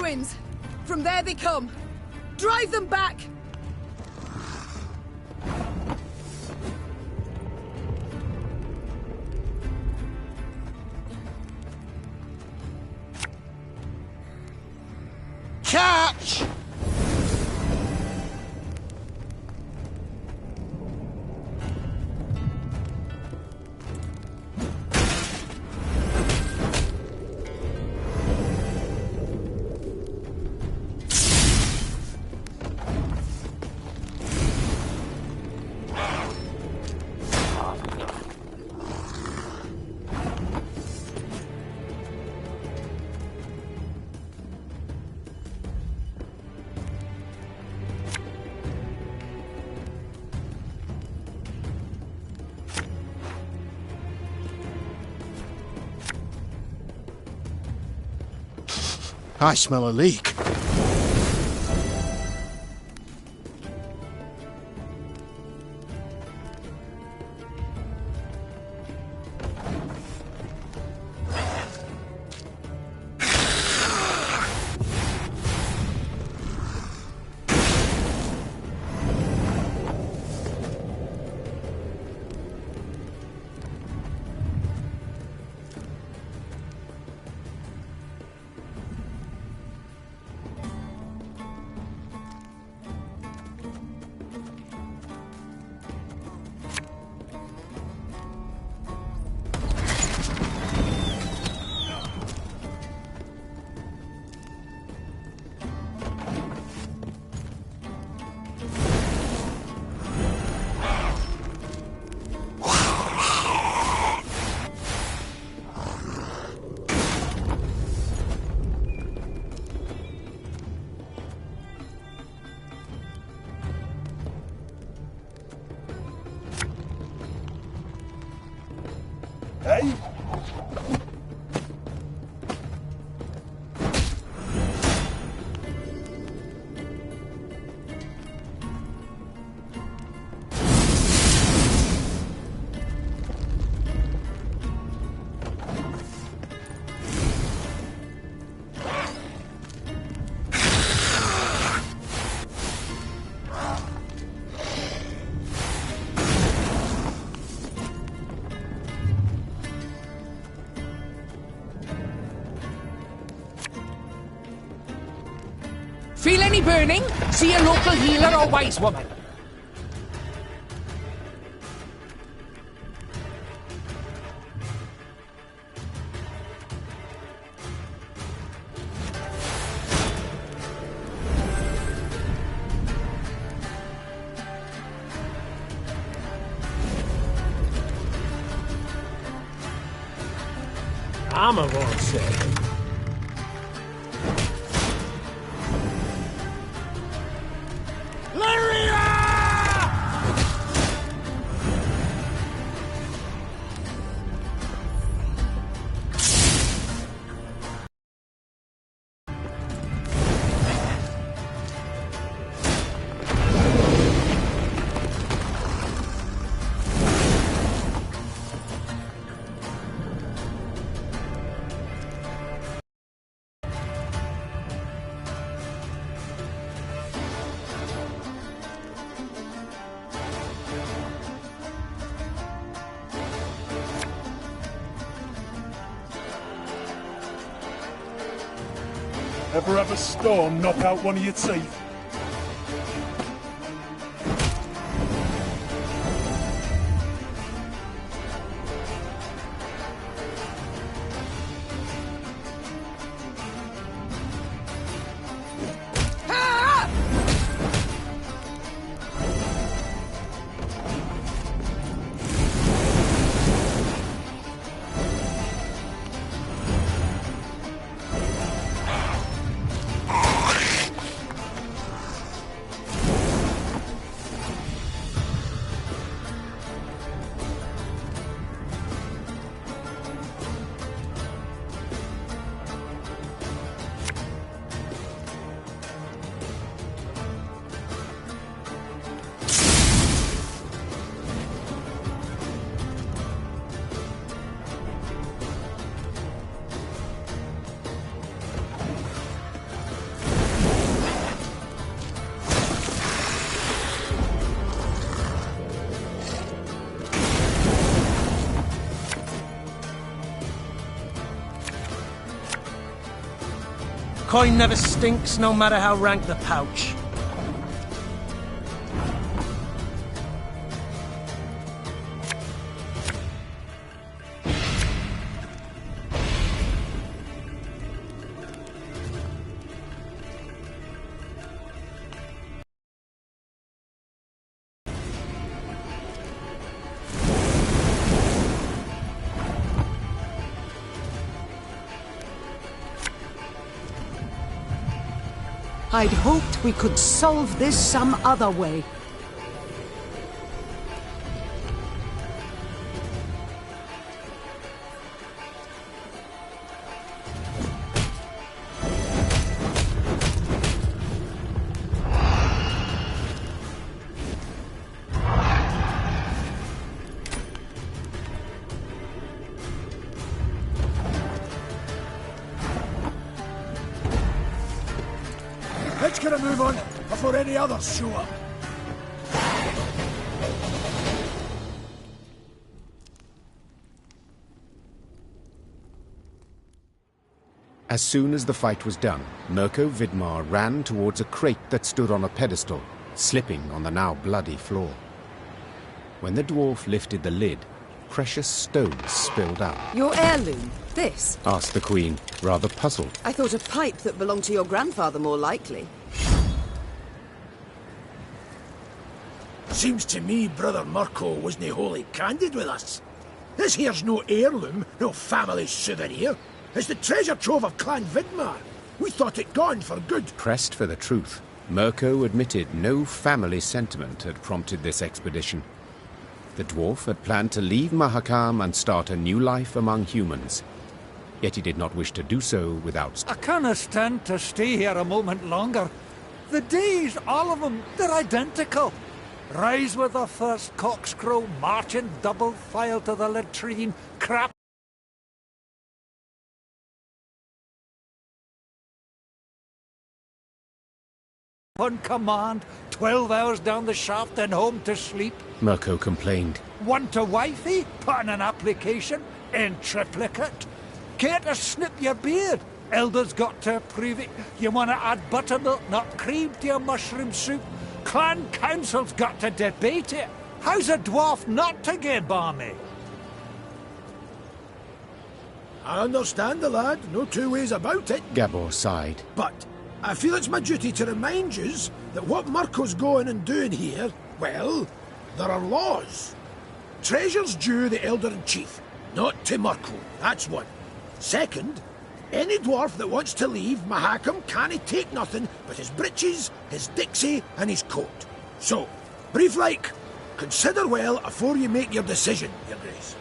ruins. From there they come. Drive them back! Catch! I smell a leak. Hey? Feel any burning? See a local healer or wise woman. I'm a won't say. Ever have a storm knock out one of your teeth? Coin never stinks, no matter how rank the pouch. I'd hoped we could solve this some other way. Let's get a move on before any others show up. As soon as the fight was done, Mirko Vidmar ran towards a crate that stood on a pedestal, slipping on the now bloody floor. When the dwarf lifted the lid, precious stones spilled out. Your heirloom? This? Asked the Queen, rather puzzled. I thought a pipe that belonged to your grandfather more likely. Seems to me Brother Mirko wasn't wholly candid with us. This here's no heirloom, no family souvenir. It's the treasure trove of Clan Vidmar. We thought it gone for good. Pressed for the truth, Mirko admitted no family sentiment had prompted this expedition. The dwarf had planned to leave Mahakam and start a new life among humans. Yet he did not wish to do so without... I can't stand to stay here a moment longer. The days, all of them, they're identical. Rise with the first cockscrow, march in double file to the latrine, crap on command, 12 hours down the shaft and home to sleep. Mirko complained. Want a wifey? Put in an application. In triplicate. Care to snip your beard? Elders got to approve it. You want to add buttermilk, not cream, to your mushroom soup? Clan council's got to debate it. How's a dwarf not to get balmy? I understand the lad, no two ways about it. Gabor sighed. But I feel it's my duty to remind yous that what Mirko's going and doing here, well, there are laws. Treasure's due the Elder-in-Chief, not to Mirko, that's one. Second, any dwarf that wants to leave Mahakam can't take nothing but his breeches, his dixie, and his coat. So, brief like, consider well afore you make your decision, Your Grace.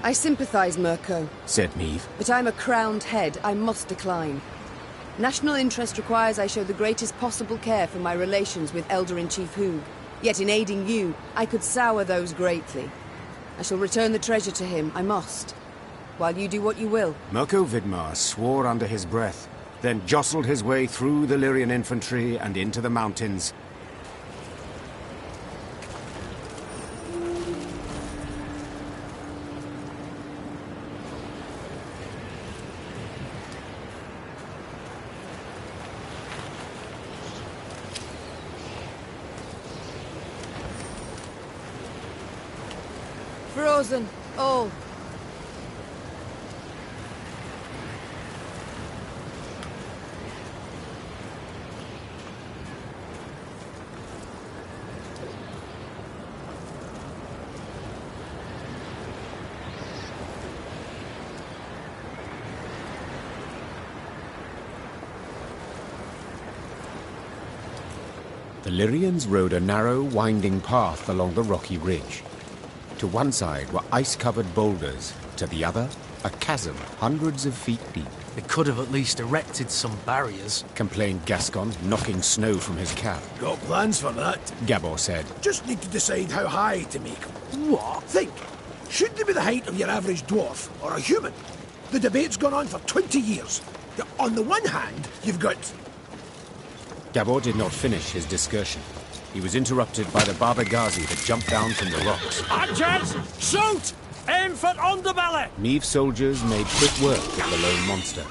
I sympathise, Mirko, Said Meave. but I'm a crowned head. I must decline. National interest requires I show the greatest possible care for my relations with Elder-in-Chief Hugh. Yet in aiding you, I could sour those greatly. I shall return the treasure to him, I must. While you do what you will. Mirko Vidmar swore under his breath, then jostled his way through the Lyrian infantry and into the mountains. Frozen. All. The Lyrians rode a narrow, winding path along the rocky ridge. To one side were ice-covered boulders, to the other, a chasm hundreds of feet deep. They could have at least erected some barriers. Complained Gascon, knocking snow from his cap. Got plans for that. Gabor said. Just need to decide how high to make them. What? Think, should they be the height of your average dwarf, or a human? The debate's gone on for 20 years. On the one hand, you've got... Gabor did not finish his discussion. He was interrupted by the Baba Ghazi that jumped down from the rocks. Archers, shoot! Aim for underbelly! Meave's soldiers made quick work of the lone monster.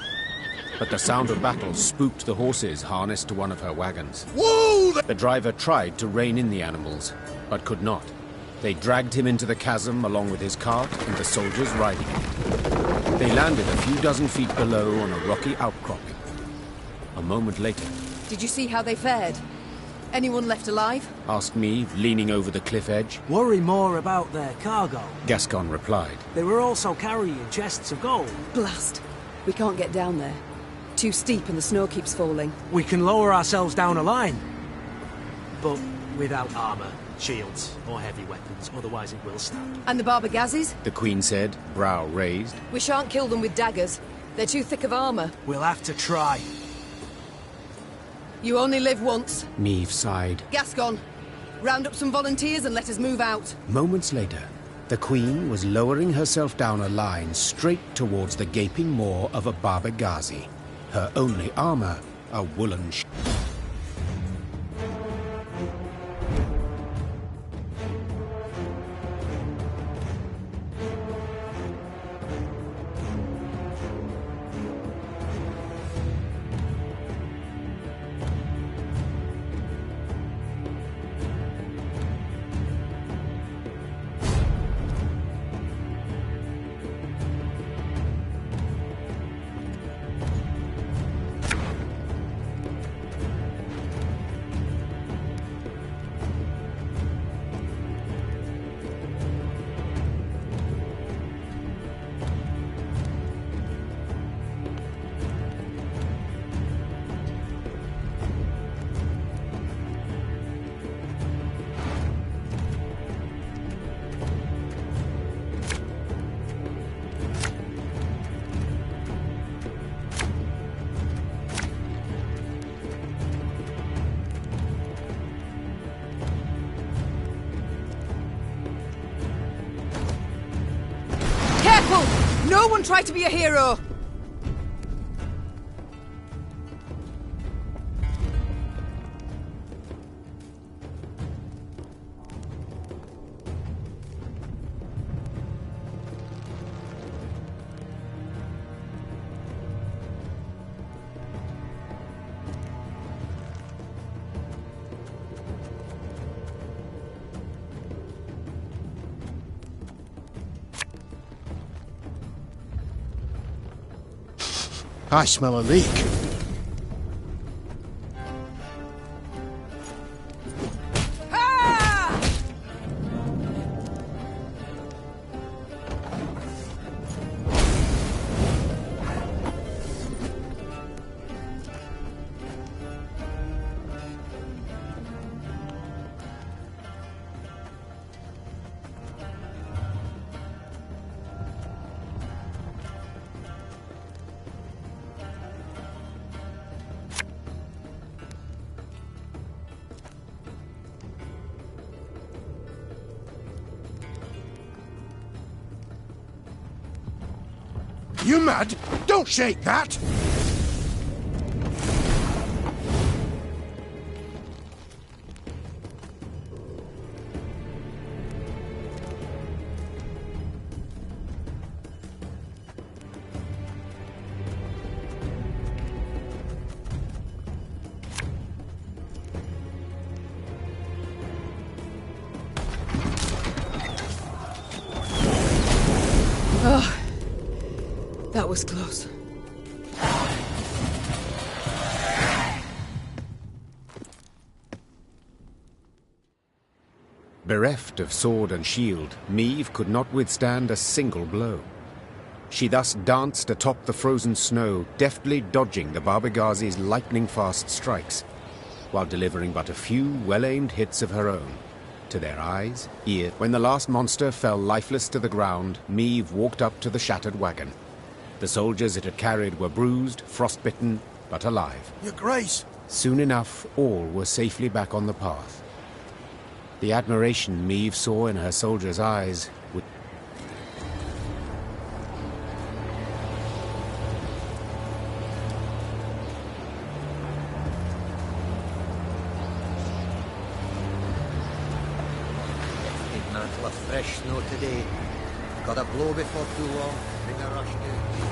But the sound of battle spooked the horses harnessed to one of her wagons. Whoa! The driver tried to rein in the animals, but could not. They dragged him into the chasm along with his cart and the soldiers riding him. They landed a few dozen feet below on a rocky outcropping. A moment later... Did you see how they fared? Anyone left alive? Asked Meave, leaning over the cliff edge. Worry more about their cargo. Gascon replied. They were also carrying chests of gold. Blast. We can't get down there. Too steep and the snow keeps falling. We can lower ourselves down a line. But without armor, shields, or heavy weapons, otherwise it will snap. And the Baba Ghazis? The Queen said, brow raised. We shan't kill them with daggers. They're too thick of armor. We'll have to try. You only live once. Meave sighed. Gascon, round up some volunteers and let us move out. Moments later, the Queen was lowering herself down a line straight towards the gaping maw of a Baba Ghazi. Her only armor, a woolen No one try to be a hero! I smell a leak. You mad? Don't shake that! That was close. Bereft of sword and shield, Meave could not withstand a single blow. She thus danced atop the frozen snow, deftly dodging the Baba Ghazi's lightning-fast strikes, while delivering but a few well-aimed hits of her own. To their eyes, ears. When the last monster fell lifeless to the ground, Meave walked up to the shattered wagon. The soldiers it had carried were bruised, frostbitten, but alive. Your Grace! Soon enough, all were safely back on the path. The admiration Meave saw in her soldiers' eyes would... mantle of fresh snow today. Got a blow before too long. Bring a rush to.